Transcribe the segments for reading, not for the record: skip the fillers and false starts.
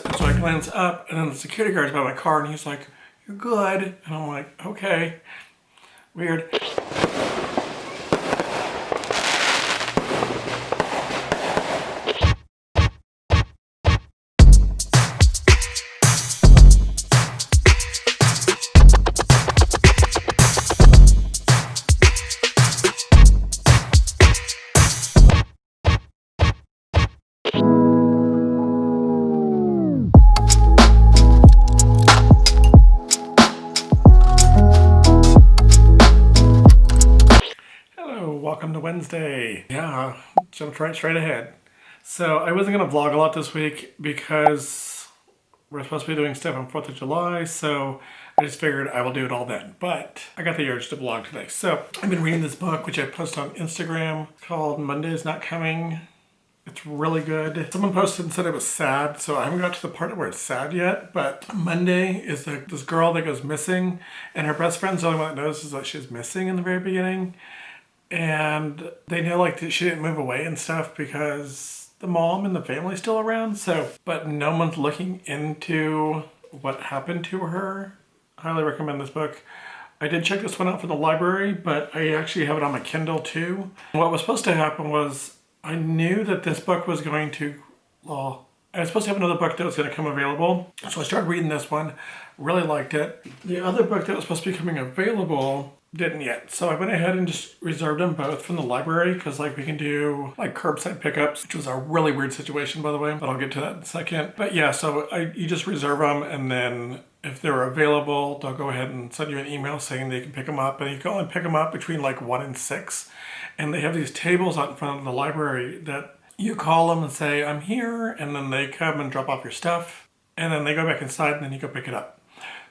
And so I glance up, and then the security guard's by my car, and he's like, "You're good." And I'm like, "Okay." Weird. Hello, welcome to Wednesday. Yeah, jumped right straight ahead. So I wasn't gonna vlog a lot this week because we're supposed to be doing stuff on 4th of July, so I just figured I will do it all then. But I got the urge to vlog today. So I've been reading this book, which I posted on Instagram, called Monday's Not Coming. It's really good. Someone posted and said it was sad, so I haven't got to the part where it's sad yet, but Monday is this girl that goes missing, and her best friend's the only one that notices that she's missing in the very beginning. And they know like that she didn't move away and stuff because the mom and the family's still around. So, but no one's looking into what happened to her. Highly recommend this book. I did check this one out from the library, but I actually have it on my Kindle too. What was supposed to happen was I knew that this book was going to, well, I was supposed to have another book that was going to come available. So I started reading this one, really liked it. The other book that was supposed to be coming available didn't yet. So I went ahead and just reserved them both from the library because like we can do like curbside pickups, which was a really weird situation by the way, but I'll get to that in a second. But yeah, so you just reserve them, and then if they're available, they'll go ahead and send you an email saying they can pick them up, and you can only pick them up between like 1 and 6. And they have these tables out in front of the library that you call them and say, "I'm here," and then they come and drop off your stuff, and then they go back inside and then you go pick it up.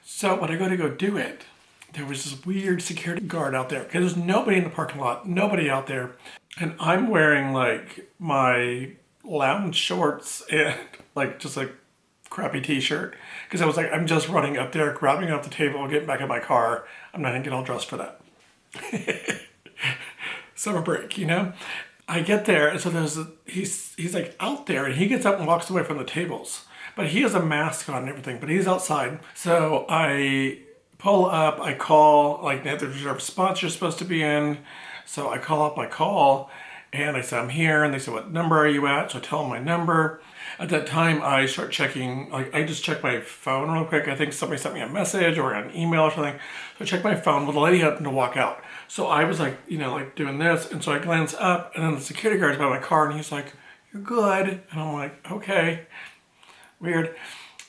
So when I go to go do it, there was this weird security guard out there because there's nobody in the parking lot, nobody out there. And I'm wearing like my lounge shorts and like just like crappy t-shirt because I was like, I'm just running up there, grabbing it off the table, getting back in my car. I'm not gonna get all dressed for that. Summer break, you know? I get there, and so he's like out there, and he gets up and walks away from the tables. But he has a mask on and everything, but he's outside. So I pull up, I call, like the reserved spots you're supposed to be in. So I call up my call, and I say, "I'm here," and they say, "What number are you at?" So I tell them my number. At that time, I start checking, like I just check my phone real quick. I think somebody sent me a message or an email or something. So I check my phone, well, the lady happened to walk out. So I was like, you know, like doing this, and so I glance up, and then the security guard's by my car, and he's like, "You're good." And I'm like, "Okay." Weird.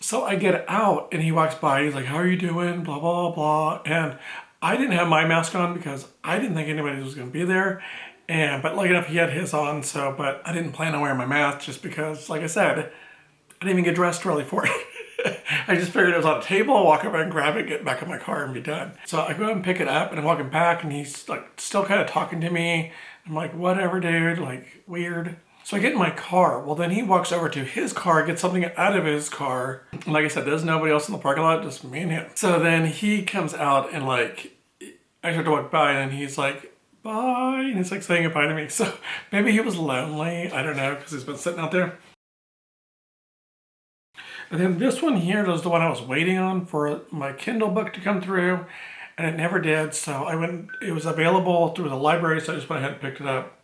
So I get out, and he walks by, he's like, "How are you doing?" Blah, blah, blah. And I didn't have my mask on because I didn't think anybody was gonna be there. But lucky enough, he had his on, so, but I didn't plan on wearing my mask just because, like I said, I didn't even get dressed really for it. I just figured it was on a table, I'll walk over and grab it, get back in my car and be done. So I go ahead and pick it up, and I'm walking back, and he's like still kind of talking to me. I'm like, "Whatever, dude," like weird. So I get in my car. Well, then he walks over to his car, gets something out of his car. And like I said, there's nobody else in the parking lot, just me and him. So then he comes out, and like, I start to walk by, and he's like, "Bye," and he's like saying goodbye to me. So maybe he was lonely, I don't know, because he's been sitting out there. And then this one here was the one I was waiting on for my Kindle book to come through, and it never did. So it was available through the library, so I just went ahead and picked it up.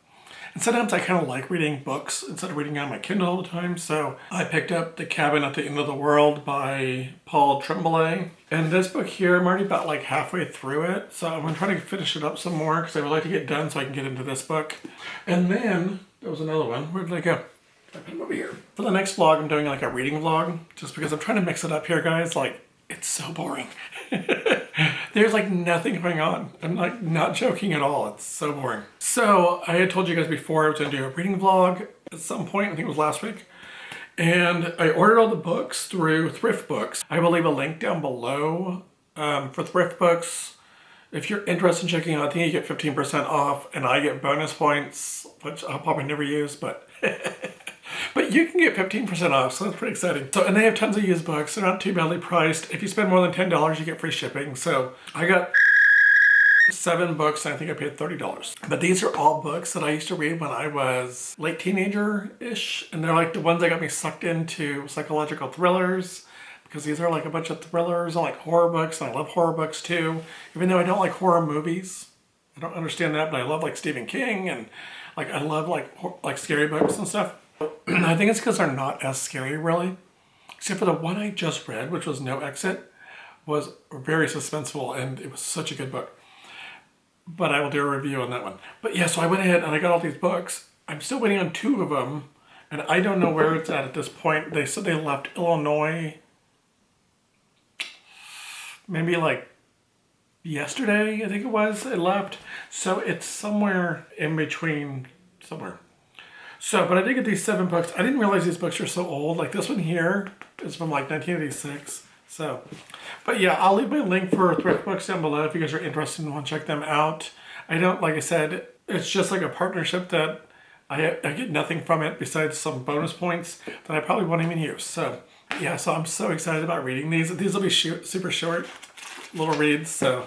And sometimes I kind of like reading books instead of reading on my Kindle all the time. So I picked up The Cabin at the End of the World by Paul Tremblay. And this book here, I'm already about like halfway through it. So I'm gonna try to finish it up some more because I would like to get done so I can get into this book. And then there was another one. Where did I go? I put them over here. For the next vlog, I'm doing like a reading vlog just because I'm trying to mix it up here, guys. Like, it's so boring. There's like nothing going on. I'm like not joking at all. It's so boring. So I had told you guys before I was gonna do a reading vlog at some point. I think it was last week. And I ordered all the books through Thrift Books. I will leave a link down below for Thrift Books. If you're interested in checking out, I think you get 15% off, and I get bonus points, which I'll probably never use, but but you can get 15% off, so that's pretty exciting. So, and they have tons of used books. They're not too badly priced. If you spend more than $10, you get free shipping. So I got 7 books, and I think I paid $30. But these are all books that I used to read when I was late teenager-ish, and they're like the ones that got me sucked into psychological thrillers, because these are like a bunch of thrillers and like horror books, and I love horror books too, even though I don't like horror movies. I don't understand that, but I love like Stephen King, and like I love like scary books and stuff. I think it's because they're not as scary really, except for the one I just read, which was No Exit, was very suspenseful, and it was such a good book. But I will do a review on that one. But yeah, so I went ahead and I got all these books. I'm still waiting on 2 of them, and I don't know where it's at this point. They said they left Illinois maybe like yesterday, I think it was, it left. So it's somewhere in between, somewhere. So, but I did get these 7 books. I didn't realize these books are so old. Like this one here is from like 1986. So, but yeah, I'll leave my link for thrift books down below if you guys are interested and want to check them out. I don't, like I said, it's just like a partnership that I get nothing from it besides some bonus points that I probably won't even use. So yeah, so I'm so excited about reading these. These will be super short little reads. So,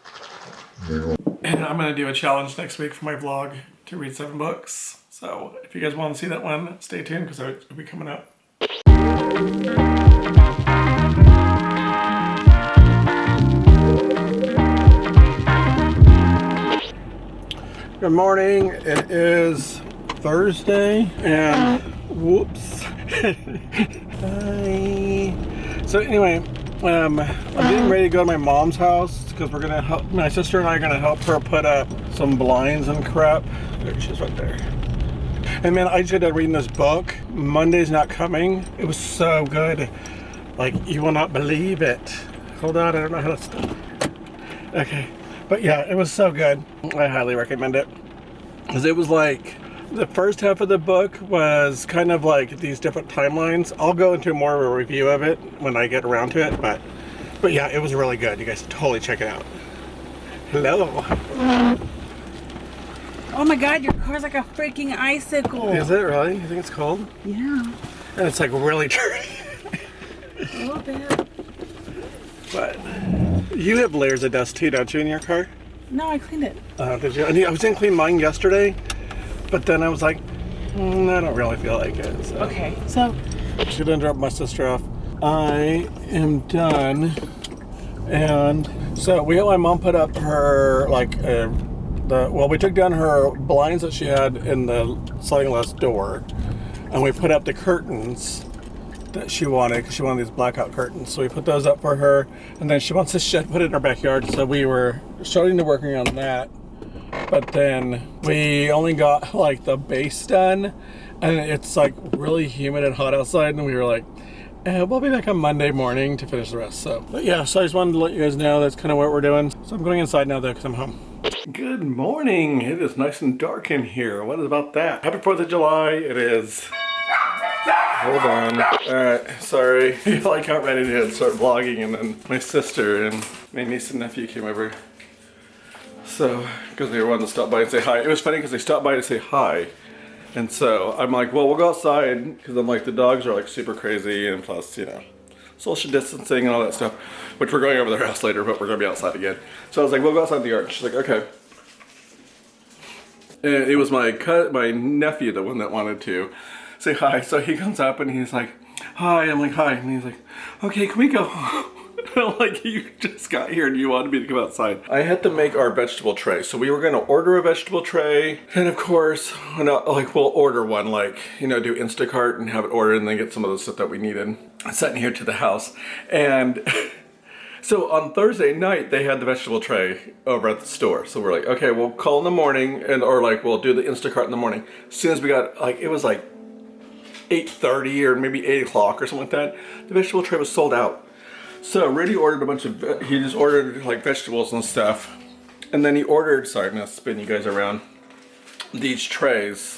and I'm going to do a challenge next week for my vlog to read 7 books. So if you guys want to see that one, stay tuned because it'll be coming up. Good morning. It is Thursday and whoops. Hi. So anyway, I'm getting ready to go to my mom's house because we're gonna help. My sister and I are gonna help her put up some blinds and crap. There she's right there. And man, I just got done reading this book. Monday's Not Coming. It was so good. Like you will not believe it. Hold on, I don't know how to stop. Okay. But yeah, it was so good. I highly recommend it. Because it was like, the first half of the book was kind of like these different timelines. I'll go into more of a review of it when I get around to it. But yeah, it was really good. You guys should totally check it out. Hello. Oh my God, your car's like a freaking icicle. Is it really? You think it's cold? Yeah. And it's like really dirty. A little bit. But you have layers of dust too, don't you, in your car? No, I cleaned it. Did you? I was gonna clean mine yesterday, but then I was like, I don't really feel like it. So. Okay, so She didn't drop my sister off. I am done, and so we had my mom put up her we took down her blinds that she had in the sliding glass door, and we put up the curtains that she wanted because she wanted these blackout curtains. So we put those up for her, and then she wants a shed put in her backyard. So we were starting to working on that, but then we only got like the base done, and it's like really humid and hot outside, and we were like, we'll be back on Monday morning to finish the rest. So, but yeah, so I just wanted to let you guys know that's kind of what we're doing. So I'm going inside now though because I'm home. Good morning. It is nice and dark in here. What is about that? Happy 4th of July. It is. Hold on. Alright, sorry. I got ready to start vlogging, and then my sister and my niece and nephew came over. So, because they wanted to stop by and say hi. It was funny because they stopped by to say hi. And so I'm like, well, we'll go outside because I'm like, the dogs are like super crazy, and plus, you know, social distancing and all that stuff, which we're going over their house later, but we're going to be outside again. So I was like, we'll go outside the yard. She's like, okay. And it was my nephew, the one that wanted to say hi. So he comes up and he's like, hi. I'm like, hi. And he's like, okay, can we go? I'm like, you just got here and you wanted me to come outside. I had to make our vegetable tray. So we were going to order a vegetable tray. And of course, we'll order one, like, you know, do Instacart and have it ordered and then get some of the stuff that we needed sent here to the house. And so on Thursday night, they had the vegetable tray over at the store. So we're like, okay, we'll call in the morning or we'll do the Instacart in the morning. As soon as we got, it was like 8:30 or maybe 8 o'clock or something like that. The vegetable tray was sold out. So Rudy ordered a bunch of, he just ordered like vegetables and stuff. And then he ordered, sorry, I'm gonna spin you guys around, these trays.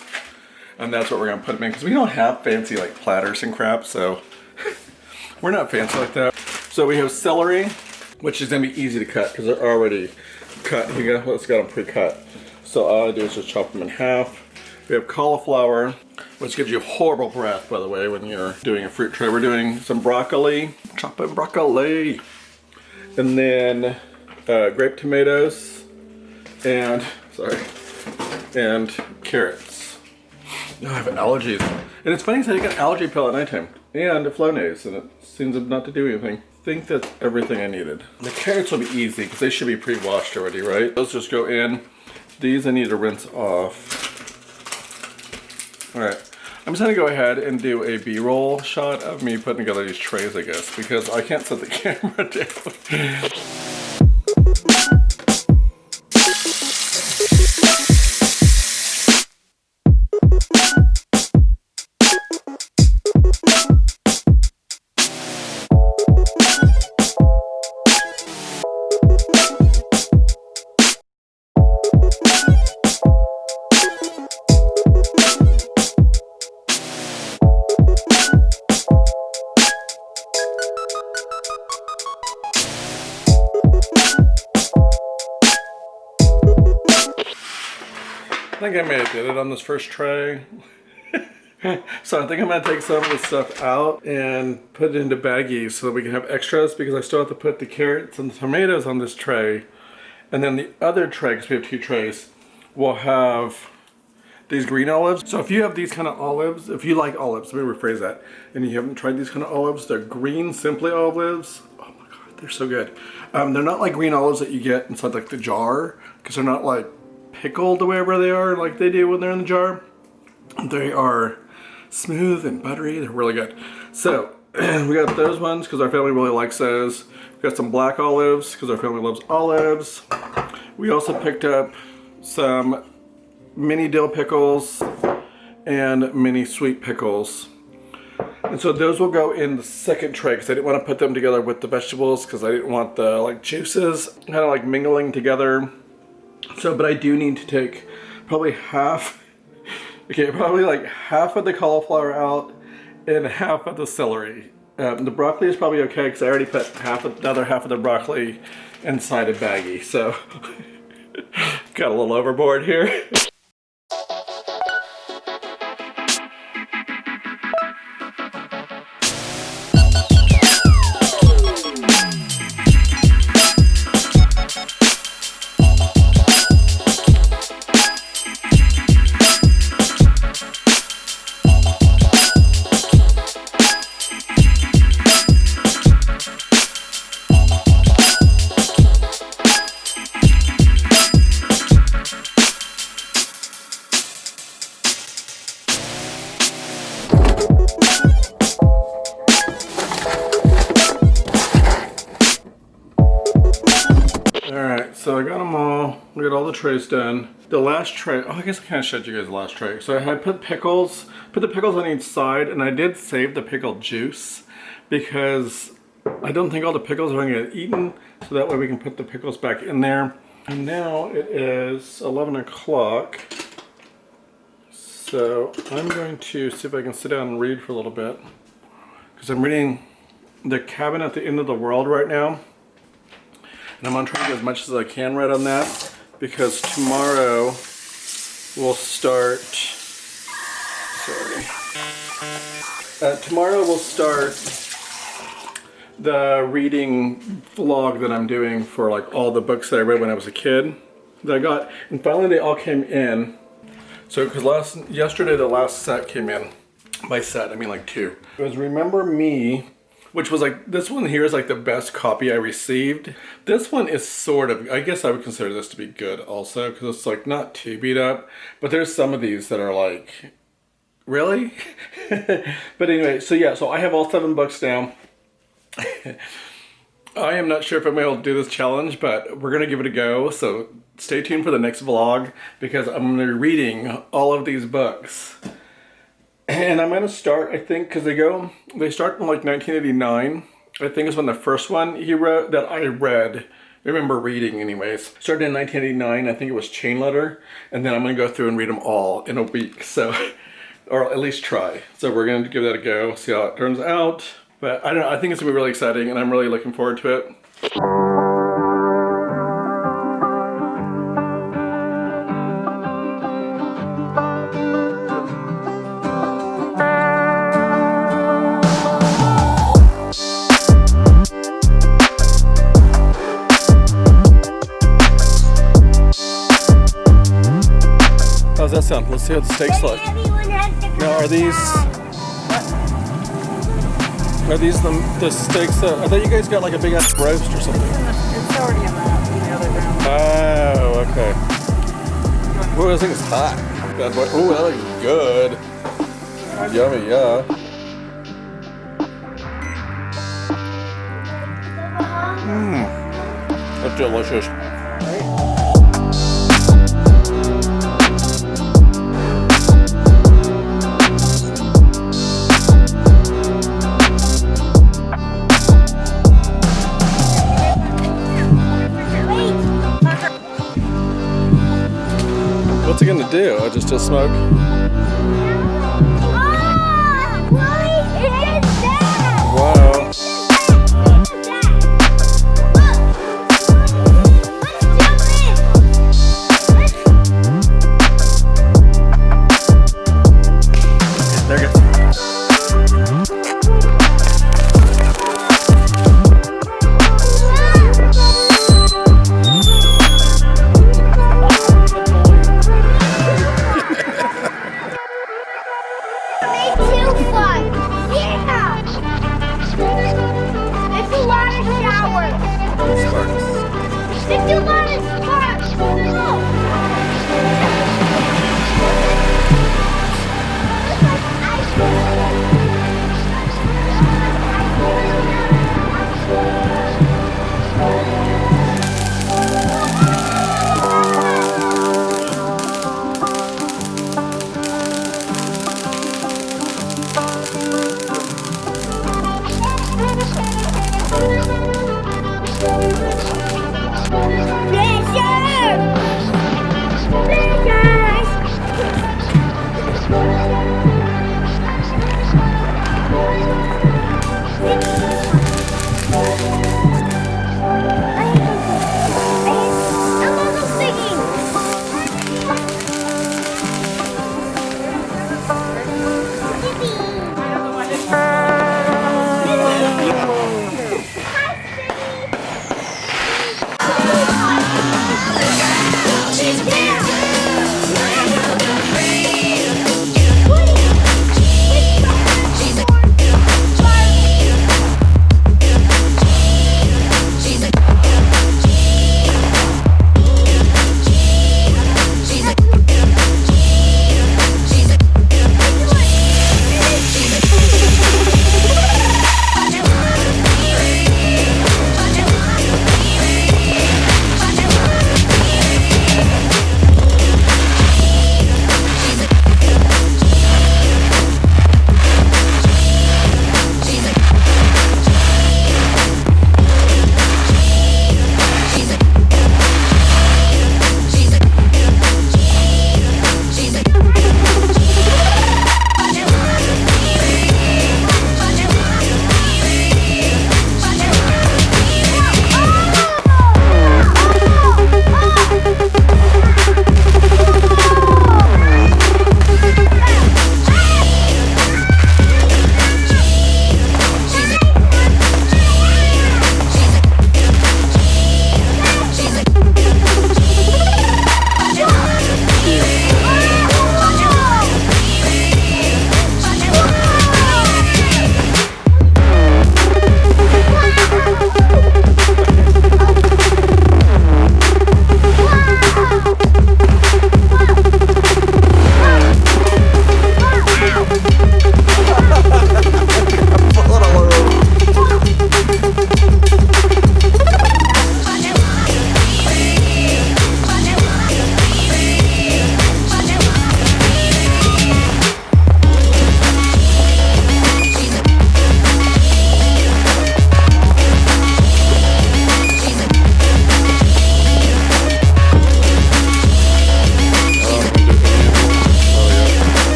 And that's what we're gonna put them in, because we don't have fancy like platters and crap, so we're not fancy like that. So we have celery, which is gonna be easy to cut because they're already cut. Let's got them pre-cut. So all I do is just chop them in half. We have cauliflower, which gives you horrible breath, by the way, when you're doing a fruit tray. We're doing some broccoli, chopping broccoli. And then grape tomatoes, and and carrots. I have allergies. And it's funny, so I got an allergy pill at nighttime and a Flonase, and it seems not to do anything. I think that's everything I needed. The carrots will be easy because they should be pre-washed already, right? Those just go in. These I need to rinse off. All right, I'm just gonna go ahead and do a B-roll shot of me putting together these trays, I guess, because I can't set the camera down. I think I may have did it on this first tray. So I think I'm gonna take some of the stuff out and put it into baggies so that we can have extras, because I still have to put the carrots and the tomatoes on this tray. And then the other tray, because we have 2 trays, will have these green olives. So if you have these kind of olives, if you like olives, let me rephrase that, and you haven't tried these kind of olives, they're green Simply olives. Oh my God, they're so good. They're not like green olives that you get inside like the jar, because they're not like pickled wherever they are like they do when they're in the jar. They are smooth and buttery. They're really good. So we got those ones because our family really likes those. We got some black olives because our family loves olives. We also picked up some mini dill pickles and mini sweet pickles. And so those will go in the second tray because I didn't want to put them together with the vegetables because I didn't want the like juices kind of like mingling together. So, but I do need to take probably probably like half of the cauliflower out and half of the celery. The broccoli is probably okay because I already put another half of the broccoli inside a baggie. So, got a little overboard here. So I got them all. We got all the trays done. The last tray, I guess I kind of showed you guys the last tray. So I had put the pickles on each side, and I did save the pickle juice because I don't think all the pickles are going to get eaten. So that way we can put the pickles back in there. And now it is 11 o'clock. So I'm going to see if I can sit down and read for a little bit, because I'm reading The Cabin at the End of the World right now. And I'm going to try to get as much as I can read on that, because tomorrow we'll start, tomorrow we'll start the reading vlog that I'm doing for like all the books that I read when I was a kid that I got. And finally they all came in. So, because yesterday the last set came in. By set, I mean like 2. It was Remember Me, which was like, this one here is like the best copy I received. This one is sort of, I guess I would consider this to be good also, because it's like not too beat up, but there's some of these that are like, really? But anyway, so yeah, so I have all 7 books now. I am not sure if I'm able to do this challenge, but we're gonna give it a go. So stay tuned for the next vlog, because I'm gonna be reading all of these books. And I'm gonna start, I think, because they start in like 1989. I think is when the first one he wrote that I read. I remember reading anyways. Started in 1989, I think it was Chain Letter. And then I'm gonna go through and read them all in a week. So, or at least try. So we're gonna give that a go, see how it turns out. But I don't know, I think it's gonna be really exciting and I'm really looking forward to it. some. Let's see what the steaks look. Now, are these the steaks that, I thought you guys got like a big ass roast or something. It's already in the other room. Oh, okay. Ooh, this thing's hot. Bad boy. Ooh, that looks good. Yummy, yeah. That's delicious. What's it gonna do? Just smoke?